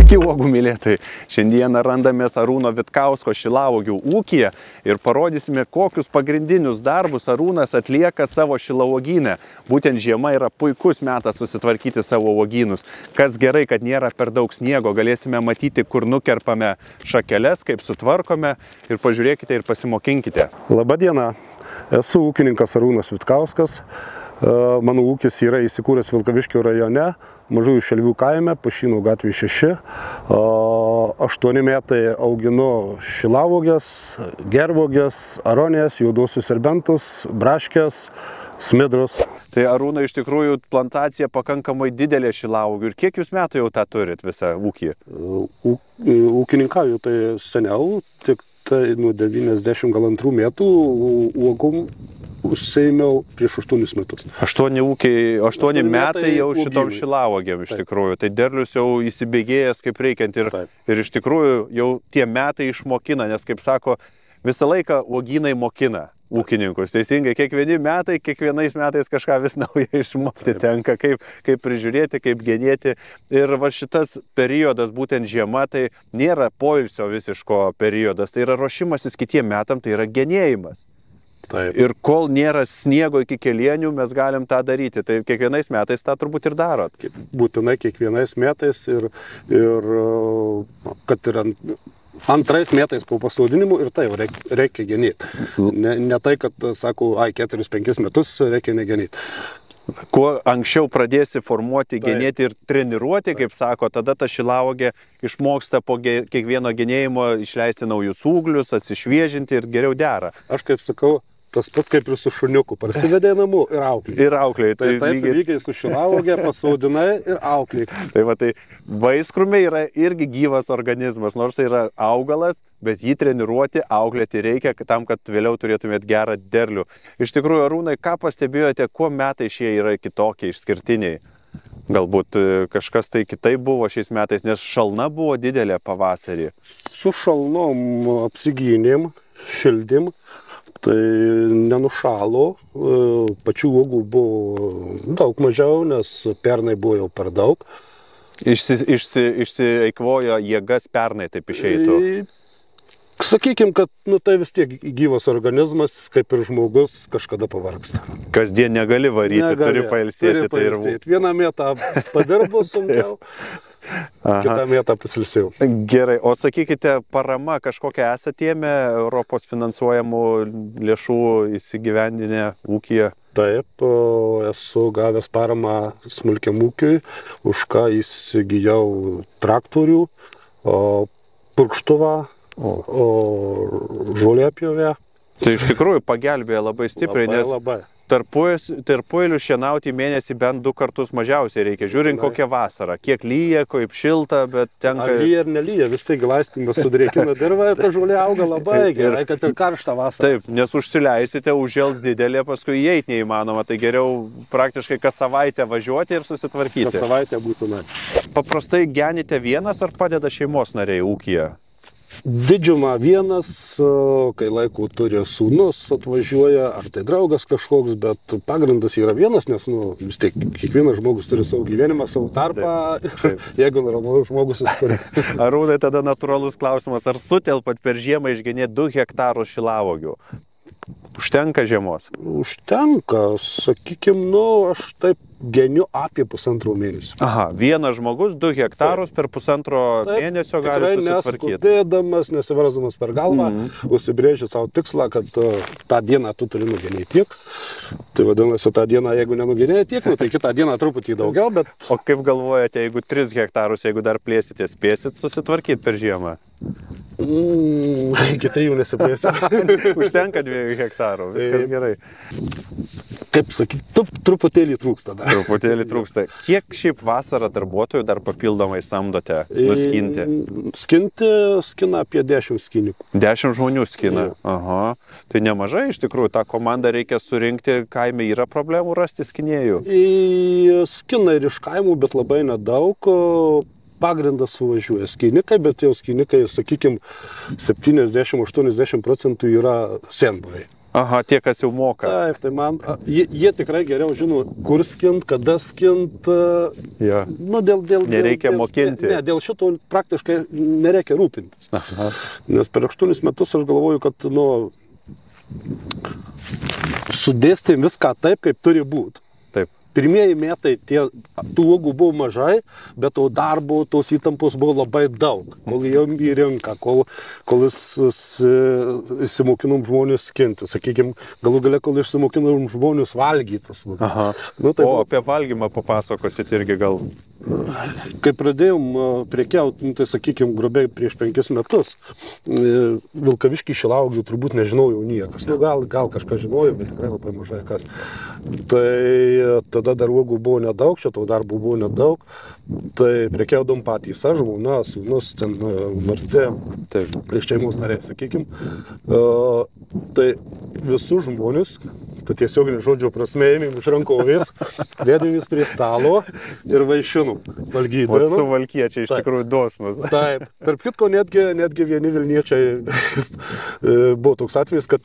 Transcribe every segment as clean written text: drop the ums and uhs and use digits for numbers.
Sveiki, uogų mylėtojai! Šiandieną randamės Arūno Vitkausko šilauogių ūkyje ir parodysime, kokius pagrindinius darbus Arūnas atlieka savo šilauogynę. Būtent žiema yra puikus metas susitvarkyti savo uogynus. Kas gerai, kad nėra per daug sniego, galėsime matyti, kur nukerpame šakeles, kaip sutvarkome ir pažiūrėkite ir pasimokinkite. Labadiena, esu ūkininkas Arūnas Vitkauskas. Mano ūkis yra įsikūręs Vilkaviškio rajone, Mažųjų Šelvių kaime, Pušynų gatvėje 6. 8 metai auginu šilauoges, gervuoges, aronijas, juodosius serbentus, braškes, smidrus. Tai Arūna, iš tikrųjų plantacija pakankamai didelė šilauogių. Ir kiek jūs metų jau tą turit visą ūkį? Ūkininkauju tai seniau, tik tai nuo 92 metų uogom užsiėmiau prieš 8 metus. 8 metai jau šitom šilauogėm iš tikrųjų. Tai derlius jau įsibėgėjęs kaip reikiant ir iš tikrųjų jau tie metai išmokina, nes kaip sako, visą laiką uogynai mokina ūkininkus. Teisingai, kiekvienais metais kažką vis naują išmokti tenka, kaip prižiūrėti, kaip genėti. Ir va šitas periodas, būtent žiema, tai nėra poilsio visiško periodas, tai yra ruošimasis kitiem metam, tai yra genėjimas. Taip. Ir kol nėra sniego iki kelienių, mes galim tą daryti. Tai kiekvienais metais tą turbūt ir darot. Būtinai kiekvienais metais ir kad ir antrais metais po pasodinimų ir tai reikia genėti. Ne tai, kad sako, 4-5 metus reikia negenėti. Kuo anksčiau pradėsi formuoti, genėti ir treniruoti, kaip sako, tada ta šilauogė išmoksta po kiekvieno genėjimo išleisti naujus ūglius, atsišviežinti ir geriau dera. Aš kaip sakau, tas pats kaip ir su šuniuku, parsivedė namų ir auklį. Ir aukliai. Taip, lygiai su šilauogė, pasodinai ir auklį. Tai vaiskrūmiai yra irgi gyvas organizmas, nors tai yra augalas, bet jį treniruoti, auklėti reikia tam, kad vėliau turėtumėt gerą derlių. Iš tikrųjų, Arūnai, ką pastebėjote, kuo metai šie yra kitokie, išskirtiniai? Galbūt kažkas tai kitaip buvo šiais metais, nes šalna buvo didelė pavasarį. Su šalnom apsigynėm, šildim. Tai nenušalo, pačių uogų buvo daug mažiau, nes pernai buvo jau per daug. Išsieikvojo jėgas pernai, taip išeitų. Sakykim, kad tai vis tiek gyvas organizmas, kaip ir žmogus, kažkada pavargsta. Kasdien negali varyti, turi pailsėti. Vieną metą padirbu sunkiau. Kitą vietą pasilsėjau. Gerai, o sakykite, parama kažkokia esate ėmę Europos finansuojamų lėšų įsigyvendinę ūkyje? Taip, esu gavęs paramą smulkiam ūkiui, už ką įsigijau traktorių, purkštuvą, žolėpjovę. Tai iš tikrųjų pagelbėjo labai stipriai, nes tarpueilių šienauti mėnesį bent 2 kartus mažiausiai reikia, žiūrint kokią vasarą, kiek lyja, kaip šilta, bet tenka... Ar lyja ar nelyja, vis tai glaistymas sudrėkina dirvą ir ta žolė auga labai gerai, kad ir karštą vasarą. Taip, nes užsileisite, užžels didelė, paskui įeit neįmanoma, tai geriau praktiškai kas savaitę važiuoti ir susitvarkyti. Kas savaitę būtinai. Paprastai genite vienas ar padeda šeimos nariai ūkyje? Didžiumą vienas, kai laikų turi sūnus, atvažiuoja, ar tai draugas kažkoks, bet pagrindas yra vienas, nes vis tiek kiekvienas žmogus turi savo gyvenimą, savo tarpą, taip. Jeigu normalus žmogus jis turi. Arūnai, tada natūralus klausimas, ar sutelpat per žiemą išgenėti 2 hektarus šilauogių? Užtenka žiemos? Užtenka, sakykim, aš taip geniu apie 1,5 mėnesio. Aha, vienas žmogus 2 hektarus per 1,5 mėnesio gali susitvarkyti. Neskubėdamas, nesivarsdamas per galvą, užsibrėžiu savo tikslą, kad tą dieną tu turi nugenėti tiek. Tai vadinasi, tą dieną, jeigu nenugenėjai tiek, tai kitą dieną truputį daugiau, bet... O kaip galvojate, jeigu 3 hektarus, jeigu dar plėsite, spėsit susitvarkyti per žiemą? Iki 3 nesiplėsiu. Užtenka 2 hektarų, viskas gerai. Kaip sakyti, truputėlį trūksta dar. Truputėlį trūksta. Kiek šiaip vasarą darbuotojų dar papildomai samdote nuskinti? Skina apie 10 skinikų. 10 žmonių skina? Aha. Tai nemažai iš tikrųjų. Ta komandą reikia surinkti. Kaime yra problemų rasti skinėjų? Skina ir iš kaimų, bet labai nedaug. Pagrindas suvažiuoja skinikai, bet jau skinikai, sakykime, 70-80% yra senbuviai. Aha, tie, kas jau moka. Taip, tai man, jie tikrai geriau žino, kur skint, kada skint. Ja. Nu, nereikia mokinti. Ne, dėl šito praktiškai nereikia rūpintis. Aha. Nes per 8 metus aš galvoju, kad, sudėstėm viską taip, kaip turi būti. Taip. Pirmieji metai tų uogų buvo mažai, bet to darbo, tos įtampos buvo labai daug. Kol ėjom į rinką, kol įsimokinom žmonės skinti. Sakykime, galų gale, kol išsimokinom žmonės valgytas. Aha. Tai apie valgymą papasakosit irgi gal. Kai pradėjom prekiauti, tai sakykime, grubiai prieš 5 metus, Vilkaviškį Šilauogių turbūt nežinojau niekas. Gal kažką žinojau, bet tikrai labai mažai kas. Tai tada dar uogų buvo nedaug, šito darbo buvo nedaug. Tai prekiaudom patys, aš, žmona, sūnus, ten Martė, iš šeimos nariai, sakykime. Tai visus žmonės, tai tiesiog žodžio prasme, ėmėm iš rankovės, vėdėmės prie stalo ir vaišinom valgydami. O su valkiečiai iš tikrųjų dosnus. Taip. Tarp kitko, netgi vieni Vilniečiai buvo toks atvejis, kad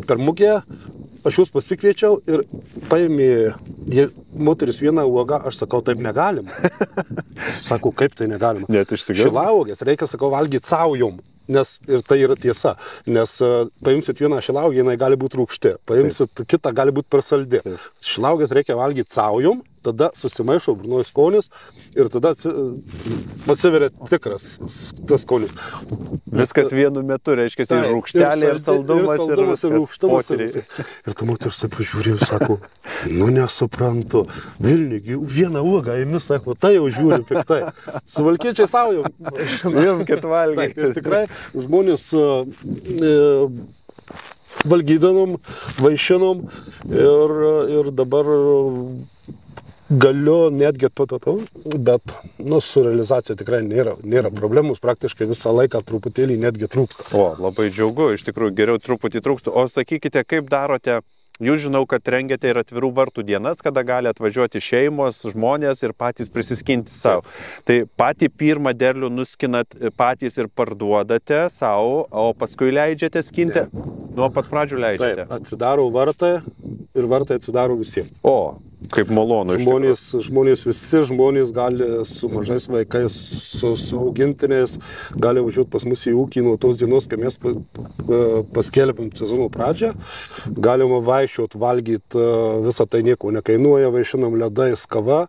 per mugę aš jūs pasikviečiau ir paėmė moteris vieną uogą, aš sakau, taip negalima. Sakau, kaip tai negalima? Net išsigavau. Šilauogės reikia, sakau, valgyti saujom. Nes ir tai yra tiesa, nes paimsit vieną šilauogę, jinai gali būti rūgšti, paimsit kitą, gali būti per saldi. Šilauogės reikia valgyti saujom, tada susimaišo burnoje skonis ir tada atsiveria tikras tas skonis. Viskas vienu metu, reiškia, ir rūgštelė, ir saldumas, ir rūgštumas. Ir ta moteris taip pažiūrė ir sako, nesuprantu, Vilniui vieną uogą imi, sako, tai jau žiūri piktai. Su valkiečiai saujom. Jumkit valgyti. Ir tikrai žmonės valgydanom, vaišinom ir dabar galiu netgi atpatatau, bet su realizacija tikrai nėra problemus, praktiškai visą laiką truputėlį netgi trūksta. O, labai džiaugu, iš tikrųjų geriau truputį trūksta. O sakykite, kaip darote? Jūs žinau, kad rengiate ir atvirų vartų dienas, kada gali atvažiuoti šeimos, žmonės ir patys prisiskinti savo. Tai patį pirmą derlių nuskinat patys ir parduodate savo, o paskui leidžiate skinti? Nuo pat pradžių leidžiate? Taip, atsidaro vartai ir vartai atsidaro visiems. O, kaip malonu. Visi žmonės gali su mažais vaikais, su augintiniais, gali važiuoti pas mus į ūkį nuo tos dienos, kai mes paskelbėm sezono pradžią. Galima vaikščioti, valgyti, visą tai nieko nekainuoja, vaišinam ledais, kava.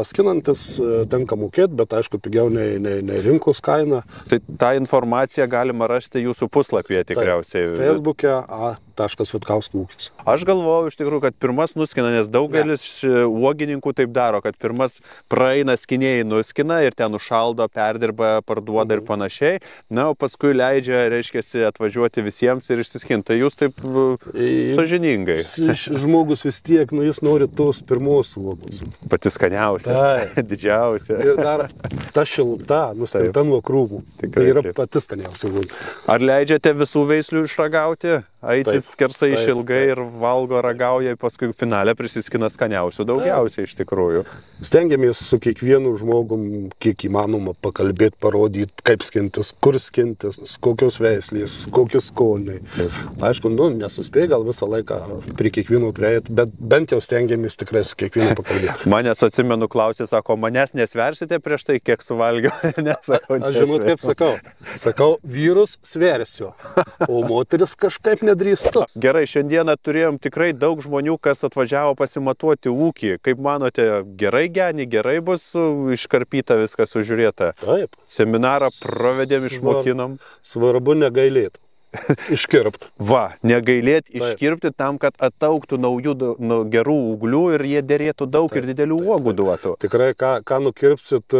Skinantis tenka mokėti, bet aišku, pigiau nei rinkos kaina. Tai tą informaciją galima rasti jūsų puslapyje tikriausiai. Facebook'e a.vitkausko ūkis. Aš galvojau iš tikrųjų, kad pirmas nuskina, nes daugelis uogininkų taip daro, kad pirmas praeina skinėjai nuskina ir ten užšaldo, perdirba, parduoda ir panašiai. Na, o paskui leidžia, reiškia, atvažiuoti visiems ir išsiskinti. Tai jūs taip sąžiningai. Žmogus vis tiek, jis nori tos pirmos uogos. Pati skaniausia, didžiausia. Ir dar ta šilta, nuskinta nuo krūmų. Tai yra pati skaniausia uoga. Ar leidžiate visų veislių išragauti? Aitis skersai išilgai ir valgo, ragauja, paskui finale prisiskina skaniausių daugiausiai iš tikrųjų. Stengiamės su kiekvienu žmogum, kiek įmanoma, pakalbėti, parodyti, kaip skintis, kur skintis, kokios veislės, kokios skoniai. Aišku, nesuspėj gal visą laiką prie kiekvieno prieiti, bet bent jau stengiamės tikrai su kiekvienu pakalbėti. Manęs atsimenu, klausė, sako, manęs nesversite prieš tai, kiek suvalgiau? Aš žinot, kaip sakau. Sakau, vyrus sversiu, o moteris kažkaip nedrįstu. Gerai, šiandieną turėjom tikrai daug žmonių, kas atvažiavo pasimatuoti ūkį. Kaip manote, gerai geni, gerai bus iškarpyta viskas sužiūrėta? Taip. Seminarą pravedėm, išmokinom. Svarbu negailėti. Iškirpti. Va, negailėti, iškirpti tam, kad atauktų naujų gerų ūglių ir jie derėtų daug ir didelių uogų duotų. Tikrai, ką nukirpsit,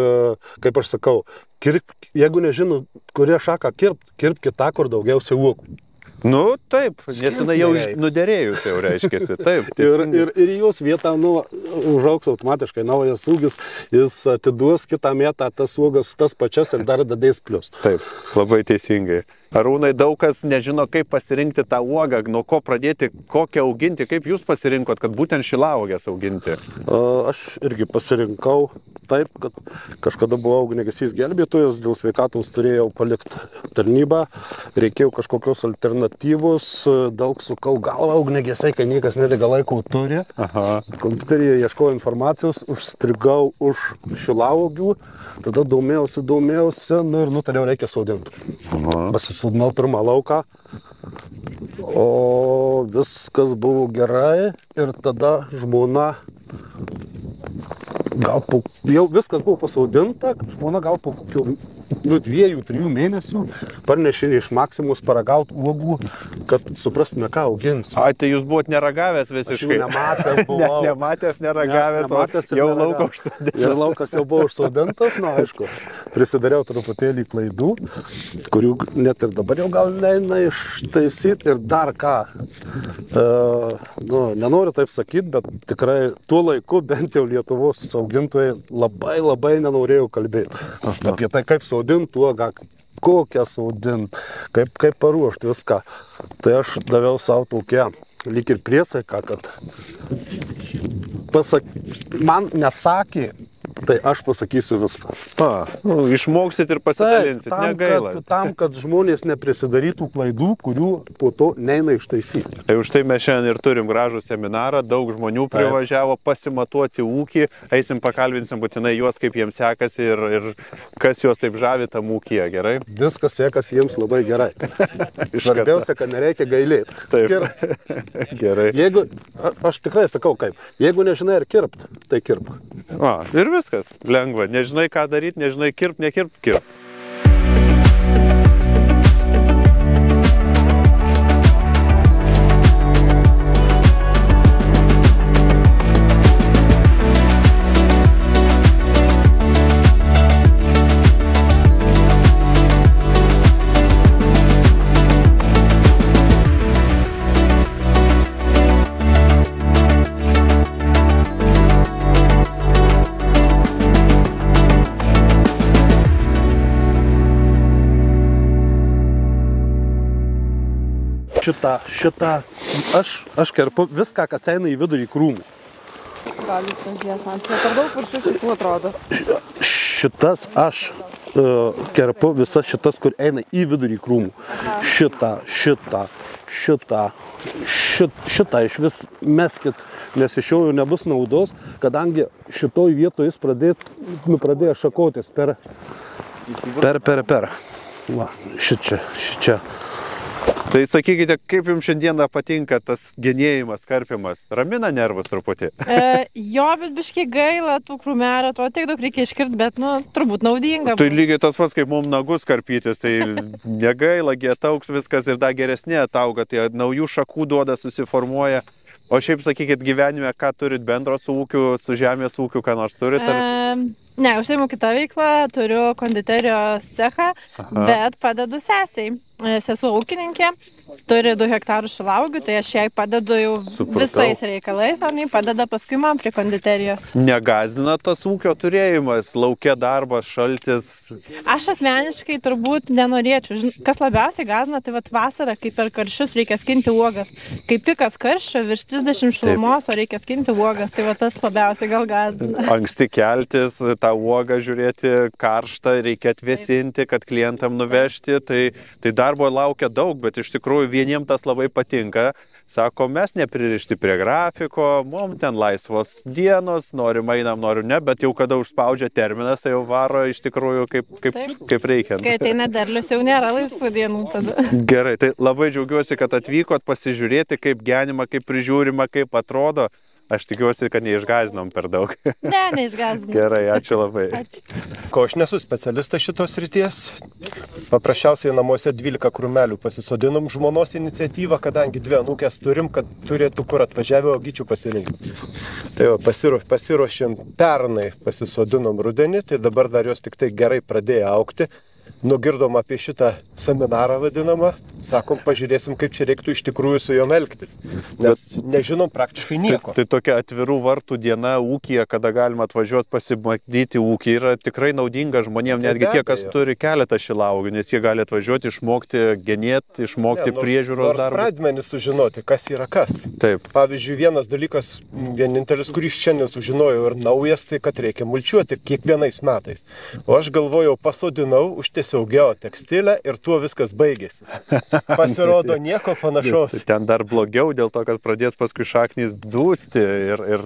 kaip aš sakau, jeigu nežinau, kurią šaką kirpkit tą, kur daugiausiai uogų. Nu, taip, nes jinai jau nuderėjus jau reiškiasi, taip. Ir jos vietą, užaugs automatiškai naujas ūgis, jis atiduos kitą metą tas uogas, tas pačias ir dar dadės plius. Taip, labai teisingai. Arūnai, daug kas nežino, kaip pasirinkti tą uogą, nuo ko pradėti, kokią auginti, kaip jūs pasirinkot, kad būtent šilauogės auginti? Aš irgi pasirinkau taip, kad kažkada buvau ugniagesys gelbėtojas, dėl sveikatos turėjau palikti tarnybą, reikėjo kažkokios alternatyvos, daug sukau galvą ugniagesiai, kai niekas neliga laiko turi. Kompiuteryje ieškojau informacijos, užstrigau už šilauogių, tada domėjausi, nu ir nutariau reikia sodinti. Pasisodinau pirmą lauką, o viskas buvo gerai ir tada žmona jau viskas buvo pasodinta, žmona gal po kokių 2-3 mėnesių parnešė iš Maximus paragauti uogų, kad suprastume, ką augins. Ai, tai jūs buvot neragavęs visiškai. Aš jau nematęs buvau. Nematęs, neragavęs, jau laukas užsodintas. Ir laukas jau buvo užsodintas, aišku, prisidariau truputėlį klaidų, kurių net ir dabar jau gal neina ištaisyti. Ir dar ką, nenoriu taip sakyti, bet tikrai tuo laiku bent jau Lietuvos augintojai labai nenorėjau kalbėti. Apie tai, kaip sodinti uogą, kokią sodinti, kaip paruošti viską. Tai aš daviau savo tokią lyg ir priesaiką, kad man nesakė, tai aš pasakysiu viską. Išmoksit ir pasidalinsit, negaila. Tam, kad žmonės neprisidarytų klaidų, kurių po to neina ištaisyti. Tai už tai mes šiandien ir turim gražų seminarą, daug žmonių privažiavo pasimatuoti ūkį, eisim pakalbinsim būtinai juos, kaip jiems sekasi ir kas juos taip žavi tam ūkyje, gerai? Viskas sekasi jiems labai gerai. Svarbiausia, kad nereikia gailėti. Taip, gerai. Aš tikrai sakau kaip, jeigu nežinai ar kirpt, tai kirpk. Ir viskas, lengva. Nežinai, ką daryti, nežinai, kirp, nekirp, kirp. Šitą, aš kerpu viską, kas eina į vidurį krūmų. Gali pažiūrėti, man per daug viršus šitų atrodo. Šitas aš kerpu visas šitas, kur eina į vidurį krūmų. Šitą iš vis meskit, nes iš jo jau nebus naudos, kadangi šitoj vietoje jis pradėjo šakotis per. Va, šičia. Tai sakykite, kaip jums šiandieną patinka tas genėjimas, karpimas? Ramina nervus truputį? Jo, bet biškai gaila tų krūmelio, to tiek daug reikia iškirti, bet, turbūt naudinga. Tai lygiai tas pats, kaip mums nagus karpytis, tai negaila, ataugs viskas ir dar geresnė atauga, tai naujų šakų duoda, susiformuoja. O šiaip sakykit, gyvenime, ką turit bendro su ūkiu, su žemės ūkiu, ką nors turit? Ne, užsiimu kitą veiklą, turiu konditerijos cechą, bet padedu sesiai. Sesuo ūkininkė, turi 2 hektarus šilauogių, tai aš jai padedu jau visais reikalais, o jinai padeda paskui man prie konditerijos. Negazina tas ūkio turėjimas, lauke darbas, šaltis? Aš asmeniškai turbūt nenorėčiau. Kas labiausiai gazina, tai vasarą, kai per karščius reikia skinti uogas. Kai pikas karščio, virš 30 šilumos, o reikia skinti uogas, tai tas labiausiai gal gazina. Anksti keltis, tą uogą žiūrėti karštą, reikia atvėsinti, kad klientam nuvežti, tai darbo laukia daug, bet iš tikrųjų vieniems tas labai patinka. Sako, mes nepririšti prie grafiko, mums ten laisvos dienos, norim einam, norim ne, bet jau kada užspaudžia terminas, tai jau varo iš tikrųjų kaip reikia. Kai ateina derlius, jau nėra laisvų dienų tada. Gerai, tai labai džiaugiuosi, kad atvykot pasižiūrėti, kaip genima, kaip prižiūrima, kaip atrodo. Aš tikiuosi, kad neišgazinom per daug. Ne, neišgazinom. Gerai, ačiū labai. Ačiū. Ko aš nesu specialistas šitos ryties. Paprasčiausiai namuose 12 krūmelių pasisodinom žmonos iniciatyvą, kadangi 2 anūkės turim, kad turėtų kur atvažiavę ogyčių pasirinkti. Tai jau pasiruošėm pernai pasisodinom rudenį, tai dabar dar jos tik tai gerai pradėjo augti. nugirdom apie šitą seminarą vadinamą, sakom, pažiūrėsim, kaip čia reiktų iš tikrųjų su jom elgtis. Nes nežinom praktiškai nieko. Tai tokia atvirų vartų diena ūkyje, kada galima atvažiuoti pasimatyti ūkį, yra tikrai naudinga žmonėms, netgi tie, kas turi keletą šilauogių, nes jie gali atvažiuoti, išmokti genėti, išmokti priežiūros darbus. Nors pradmenys sužinoti, kas yra kas. Taip. Pavyzdžiui, vienas dalykas, vienintelis, kurį šiandien sužinojau ir naujas, tai kad reikia mulčiuoti kiekvienais metais. O aš galvojau, pasodinau, užtiesiau geotekstilę ir tuo viskas baigėsi. Pasirodo nieko panašaus. Ten dar blogiau dėl to, kad pradės paskui šaknys dūsti ir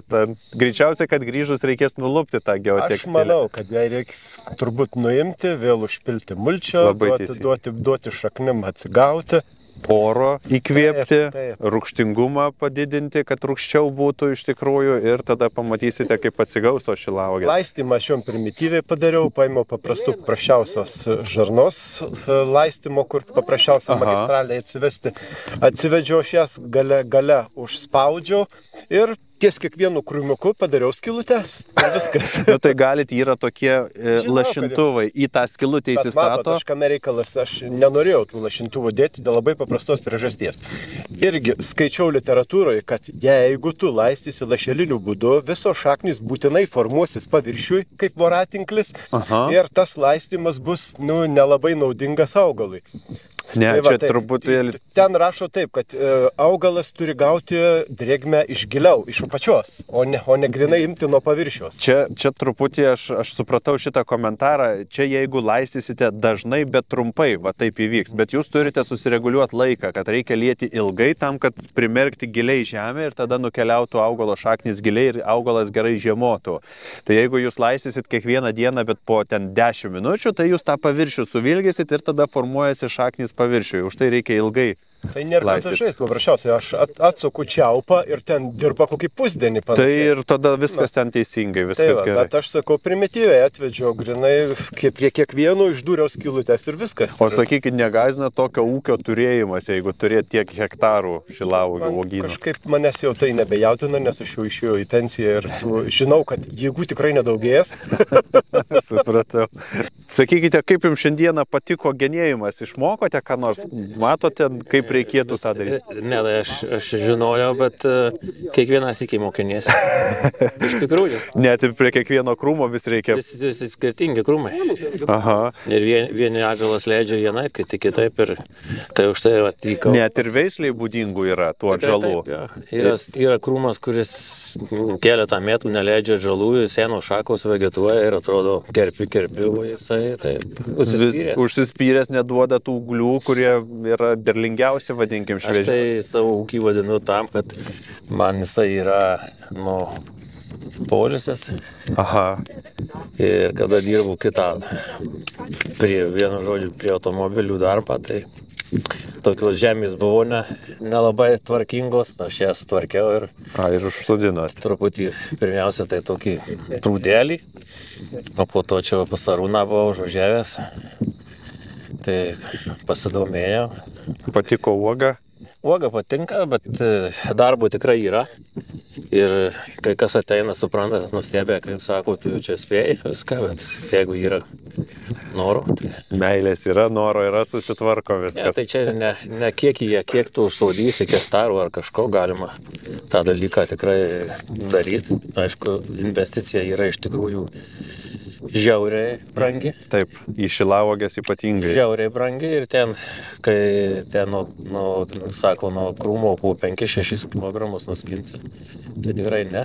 greičiausiai, kad grįžus reikės nulupti tą geotekstilę. Aš manau, kad jai reiks turbūt nuimti, vėl užpilti mulčio, duoti šaknim atsigauti. Oro įkvėpti, rūgštingumą padidinti, kad rūgščiau būtų iš tikrųjų ir tada pamatysite, kaip atsigaus to šilauogės. Laistymą aš jom primityviai padariau, paėmiau paprasčiausios žarnos laistymo, kur paprasčiausia magistraliai atsivesti. Atsivedžiau aš jas, gale užspaudžiau ir ties kiekvienu krūmiuku padariau skilutes. Ir viskas. Nu, tai galit, yra tokie lašintuvai, į tą skilutę įsistato. Matot, aš kame reikalas, aš nenorėjau tų lašintuvų dėti dėl labai paprastos priežasties. Irgi skaičiau literatūroje, kad jeigu tu laistysi lašeliniu būdu, visos šaknys būtinai formuosis paviršiui, kaip voratinklis, ir tas laistymas bus, nelabai naudingas augalui. Ne, tai čia truputėlį. Ten rašo taip, kad augalas turi gauti drėgmę iš giliau, iš apačios, o ne grinai imti nuo paviršiaus. Čia truputį aš supratau šitą komentarą. Čia jeigu laistysite dažnai, bet trumpai, va taip įvyks. Bet jūs turite susireguliuoti laiką, kad reikia lieti ilgai tam, kad primerkti giliai žemę ir tada nukeliautų augalo šaknis giliai ir augalas gerai žiemotų. Tai jeigu jūs laistysit kiekvieną dieną, bet po ten 10 minučių, tai jūs tą paviršių suvilgysit ir tada formuojasi šaknis paviršiui. Už tai reikia ilgai. Tai nėra žaisti, paprasčiausiai aš atsuku čiaupą ir ten dirba kokį pusdienį panašiai. Tai ir tada viskas ten teisingai, viskas gerai. Bet aš sakau, primityviai atvedžiau, grinai prie kiekvieno išdūriau skilutes ir viskas. O sakykit, negazina tokio ūkio turėjimas, jeigu turėt tiek hektarų šilauogių uogynų? Kažkaip manęs jau tai nebejautina, nes aš jau išėjau į pensiją ir žinau, kad jėgų tikrai nedaugės. Supratau. Sakykite, kaip jums šiandieną patiko genėjimas? Išmokote ką nors? Matote, kaip reikėtų tą daryti? Ne, aš žinojau, bet kiekvienas iki mokinės. Iš tikrųjų. Net ir prie kiekvieno krūmo vis reikia. Visi skirtingi krūmai. Aha. Ir vieni atžalas leidžia vienaip, kiti kitaip ir tai už tai atvykau. Net ir veisliai būdingų yra tų atžalų. Yra krūmas, kuris keletą metų neleidžia atžalų, senos šakos vegetuoja ir atrodo kerpi, jisai taip užsispyręs. Užsispyręs neduoda tų ūglių, kurie yra derlingiausi, vadinkim, šviežiai. Aš tai savo ūkį vadinu tam, kad man jisai yra, poilsis. Aha. Ir kada dirbu kitą, prie automobilių darbą, tai tokios žemės buvo nelabai tvarkingos, aš ją sutvarkiau ir užsodinot. Truputį, pirmiausia, tai tokį prūdelį, o po to čia pasarūną buvau užvažiavęs, tai pasidomėjau. Patiko uoga? Uoga patinka, bet darbo tikrai yra. Ir kai kas ateina, supranta, nustebė, kaip sako, tu čia spėjai viską, bet jeigu yra noro. Tai... Meilės yra, noro yra, susitvarko viskas. Ja, tai čia ne kiek tu užsaudysi, hektarų ar kažko galima tą dalyką tikrai daryti. Aišku, investicija yra iš tikrųjų žiauriai brangi. Taip, į šilauogės ypatingai. Žiauriai brangi ir ten, kai ten nuo krūmo po 5-6 kg nuskinsi, tai tikrai ne.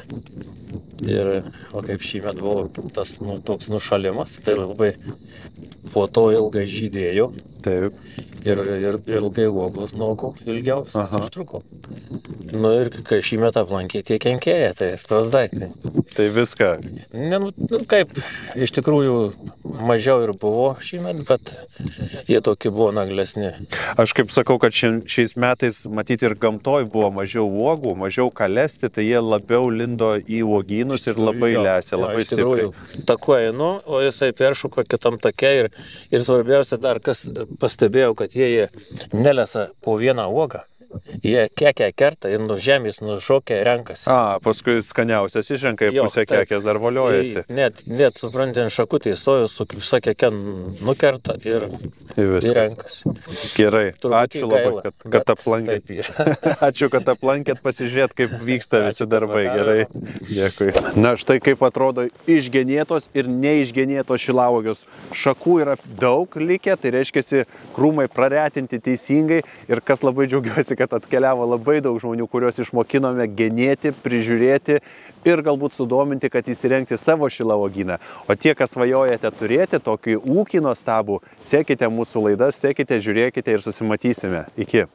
Ir kaip šįmet buvo tas toks nušalimas, tai labai po to ilgai žydėjo. Taip. Ir ilgai uogos nuokau, ilgiau viskas užtruko. Ir kai šįmet aplankė tie kenkėjai, tai strazdai. Tai viską. Kaip, iš tikrųjų mažiau ir buvo šįmet, bet jie tokie buvo naglesni. Aš kaip sakau, kad šiais metais matyti ir gamtoj buvo mažiau uogų, mažiau kalesti, tai jie labiau lindo į uogynus ir labai lesė, labai stipriai. Taku einu, o jisai peršuko kitam take ir svarbiausia dar kas pastebėjau, kad jie nelesa po vieną uogą. Jie kekę kerta ir nuo žemės nušokia renkasi. Paskui skaniausias išrenka į pusę kekės dar voliojasi. Net supranti, ant šakutį stojo, su visa keke nukerta ir renkasi. Gerai, ačiū labai, kad aplankėt. Ačiū, kad aplankėt, pasižiūrėt, kaip vyksta visi darbai. Gerai, dėkui. Na, štai kaip atrodo išgenėtos ir neišgenėtos šilauogės. Šakų yra daug likę, tai reiškia, krūmai praretinti teisingai ir kas labai džiaugiuosi, kad atkeliavo labai daug žmonių, kuriuos išmokinome genėti, prižiūrėti ir galbūt sudominti, kad įsirengti savo šilauogyną. O tie, kas svajojate turėti tokį ūkį nuostabų, sekite mūsų laidas, sekite, žiūrėkite ir susimatysime. Iki.